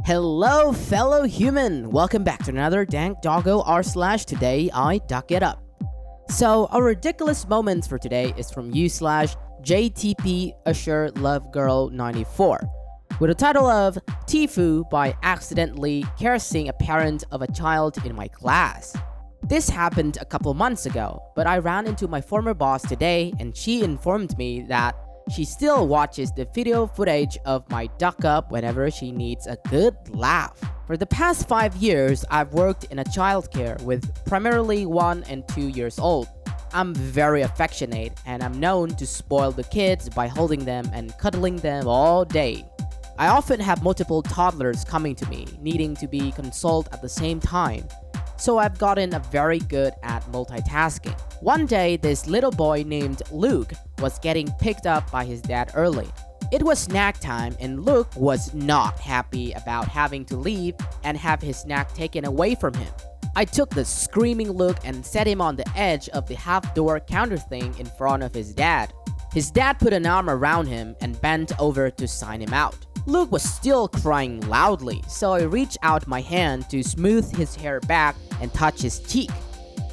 Hello, fellow human! Welcome back to another Dank Doggo r/today I duck it up. So, our ridiculous moments for today is from you/JTP Assure Love Girl 94 with the title of TIFU by accidentally cursing a parent of a child in my class. This happened a couple months ago, but I ran into my former boss today and she informed me that she still watches the video footage of my duck up whenever she needs a good laugh. For the past 5 years, I've worked in a childcare with primarily 1 and 2 years old. I'm very affectionate and I'm known to spoil the kids by holding them and cuddling them all day. I often have multiple toddlers coming to me, needing to be consoled at the same time. So I've gotten very good at multitasking. One day, this little boy named Luke was getting picked up by his dad early. It was snack time and Luke was not happy about having to leave and have his snack taken away from him. I took the screaming Luke and set him on the edge of the half-door counter thing in front of his dad. His dad put an arm around him and bent over to sign him out. Luke was still crying loudly, so I reached out my hand to smooth his hair back and touch his cheek.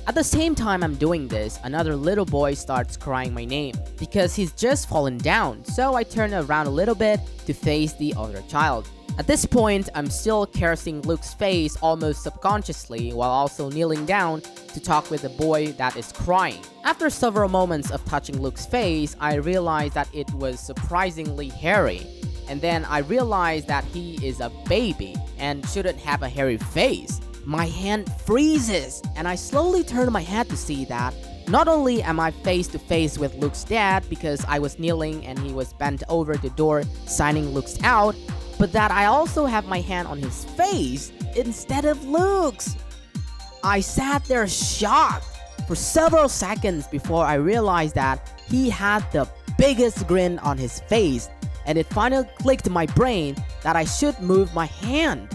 At the same time I'm doing this, another little boy starts crying my name because he's just fallen down, so I turn around a little bit to face the other child. At this point, I'm still caressing Luke's face almost subconsciously while also kneeling down to talk with the boy that is crying. After several moments of touching Luke's face, I realized that it was surprisingly hairy. And then I realized that he is a baby and shouldn't have a hairy face. My hand freezes and I slowly turn my head to see that not only am I face to face with Luke's dad because I was kneeling and he was bent over the door signing Luke's out, but that I also have my hand on his face instead of Luke's. I sat there shocked for several seconds before I realized that he had the biggest grin on his face, and it finally clicked in my brain that I should move my hand.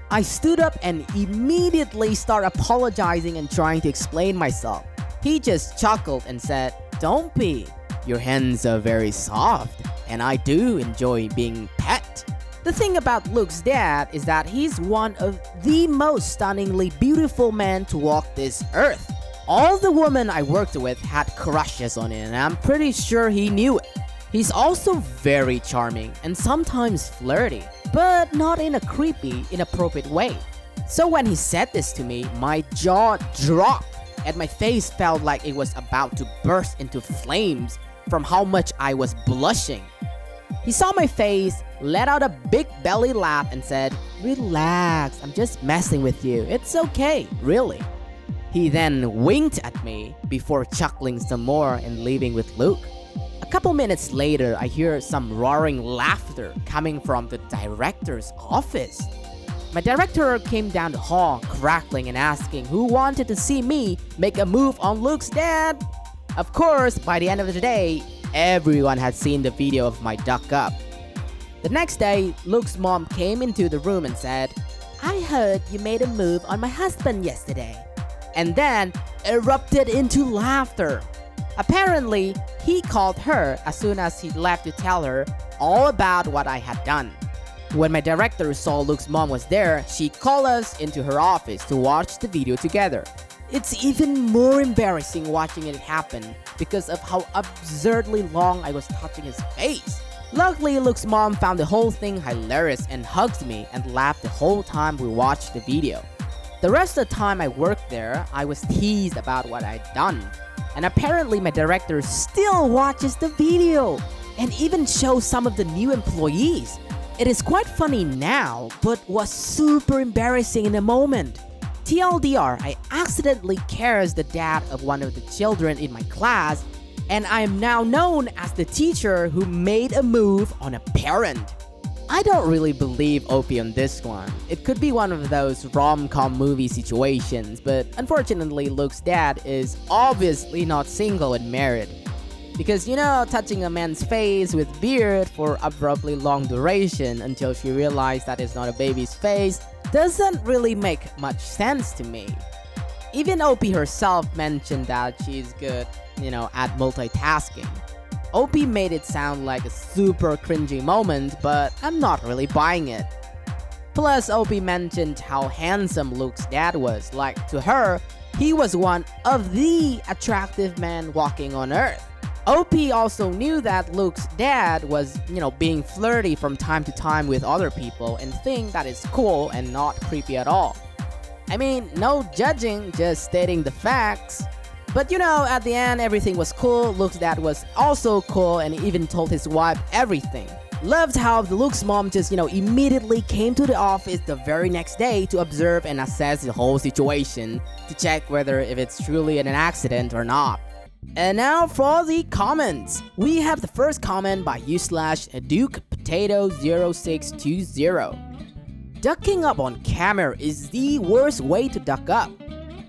I stood up and immediately started apologizing and trying to explain myself. He just chuckled and said, "Don't be. Your hands are very soft, and I do enjoy being pet." The thing about Luke's dad is that he's one of the most stunningly beautiful men to walk this earth. All the women I worked with had crushes on him, and I'm pretty sure he knew it. He's also very charming and sometimes flirty, but not in a creepy, inappropriate way. So when he said this to me, my jaw dropped and my face felt like it was about to burst into flames from how much I was blushing. He saw my face, let out a big belly laugh and said, "Relax, I'm just messing with you. It's okay, really." He then winked at me before chuckling some more and leaving with Luke. A couple minutes later, I hear some roaring laughter coming from the director's office. My director came down the hall, crackling and asking who wanted to see me make a move on Luke's dad. Of course, by the end of the day, everyone had seen the video of my duck up. The next day, Luke's mom came into the room and said, "I heard you made a move on my husband yesterday," and then erupted into laughter. Apparently, he called her as soon as he left to tell her all about what I had done. When my director saw Luke's mom was there, she called us into her office to watch the video together. It's even more embarrassing watching it happen because of how absurdly long I was touching his face. Luckily, Luke's mom found the whole thing hilarious and hugged me and laughed the whole time we watched the video. The rest of the time I worked there, I was teased about what I'd done. And apparently my director still watches the video and even shows some of the new employees. It is quite funny now, but was super embarrassing in the moment. TLDR, I accidentally cursed the dad of one of the children in my class, and I am now known as the teacher who made a move on a parent. I don't really believe OP on this one. It could be one of those rom-com movie situations, but unfortunately Luke's dad is obviously not single and married. Because touching a man's face with beard for abruptly long duration until she realized that it's not a baby's face doesn't really make much sense to me. Even OP herself mentioned that she's good, at multitasking. OP made it sound like a super cringy moment, but I'm not really buying it. Plus, OP mentioned how handsome Luke's dad was. Like, to her, he was one of the attractive men walking on Earth. OP also knew that Luke's dad was, being flirty from time to time with other people and think that is cool and not creepy at all. I mean, no judging, just stating the facts. But at the end, everything was cool. Luke's dad was also cool and even told his wife everything. Loved how Luke's mom just, immediately came to the office the very next day to observe and assess the whole situation to check whether if it's truly an accident or not. And now for the comments. We have the first comment by u/DukePotato0620. Ducking up on camera is the worst way to duck up.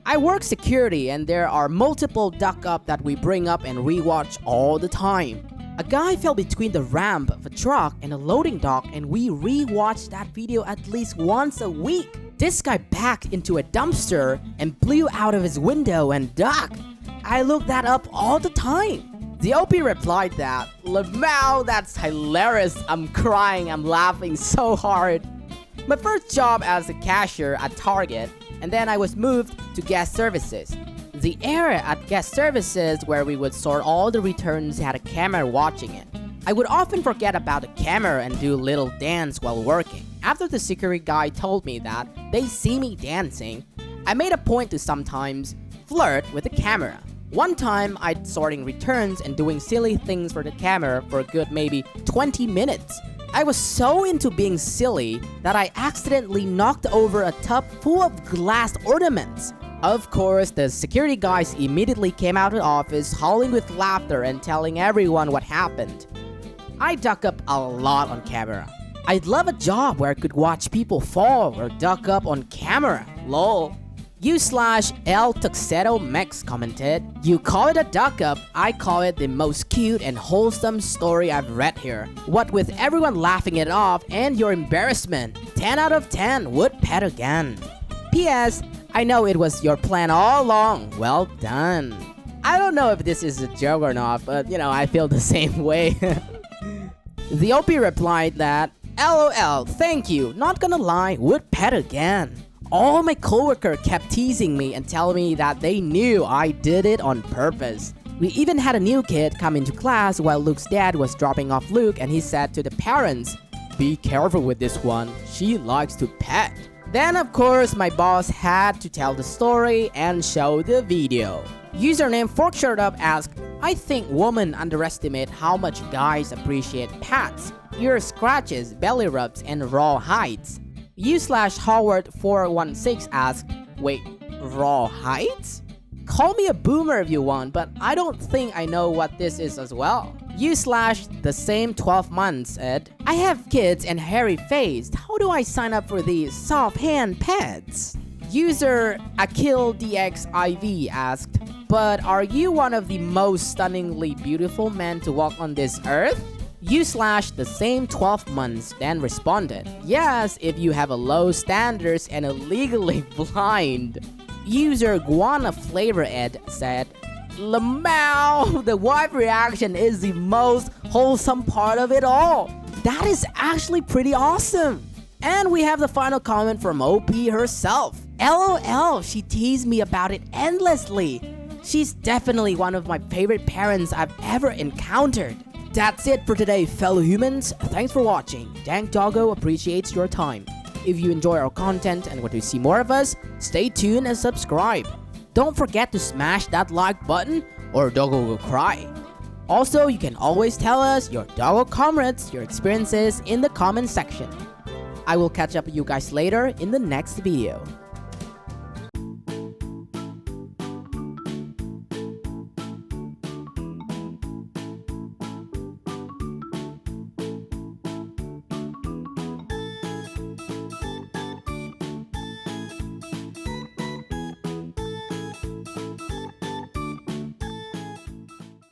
I work security and there are multiple duck up that we bring up and rewatch all the time. A guy fell between the ramp of a truck and a loading dock and we rewatch that video at least once a week. This guy backed into a dumpster and blew out of his window and ducked. I look that up all the time. The OP replied that, "Lamau, that's hilarious. I'm crying, I'm laughing so hard." My first job as a cashier at Target, and then I was moved to guest services. The area at guest services where we would sort all the returns had a camera watching it. I would often forget about the camera and do a little dance while working. After the security guy told me that they see me dancing, I made a point to sometimes flirt with the camera. One time, I'd sorting returns and doing silly things for the camera for a good maybe 20 minutes. I was so into being silly that I accidentally knocked over a tub full of glass ornaments. Of course, the security guys immediately came out of the office howling with laughter and telling everyone what happened. I duck up a lot on camera. I'd love a job where I could watch people fall or duck up on camera. Lol. U/L Tuxedo Mex commented, "You call it a duck up, I call it the most cute and wholesome story I've read here. What with everyone laughing it off and your embarrassment. 10 out of 10, would pet again. P.S. I know it was your plan all along. Well done." I don't know if this is a joke or not, but I feel the same way. The OP replied that, "LOL, thank you, not gonna lie, would pet again. All my coworkers kept teasing me and telling me that they knew I did it on purpose. We even had a new kid come into class while Luke's dad was dropping off Luke and he said to the parents, 'Be careful with this one, she likes to pet.' Then of course my boss had to tell the story and show the video." Username ForkShirtUp asked, "I think women underestimate how much guys appreciate pats, ear scratches, belly rubs, and raw hides." U/Howard416 asked, "Wait, raw hides? Call me a boomer if you want, but I don't think I know what this is as well." U/The same 12 months said, "I have kids and hairy face. How do I sign up for these soft hand pets?" User AkilDXIV asked, "But are you one of the most stunningly beautiful men to walk on this earth?" U/The same 12 months then responded, "Yes, if you have a low standards and are legally blind." User Guana Flavor Ed said, "Lamau, the wife reaction is the most wholesome part of it all. That is actually pretty awesome." And we have the final comment from OP herself. "LOL, she teased me about it endlessly. She's definitely one of my favorite parents I've ever encountered." That's it for today, fellow humans. Thanks for watching. Dank Doggo appreciates your time. If you enjoy our content and want to see more of us, stay tuned and subscribe. Don't forget to smash that like button or Doggo will cry. Also, you can always tell us your Doggo comrades, your experiences in the comment section. I will catch up with you guys later in the next video.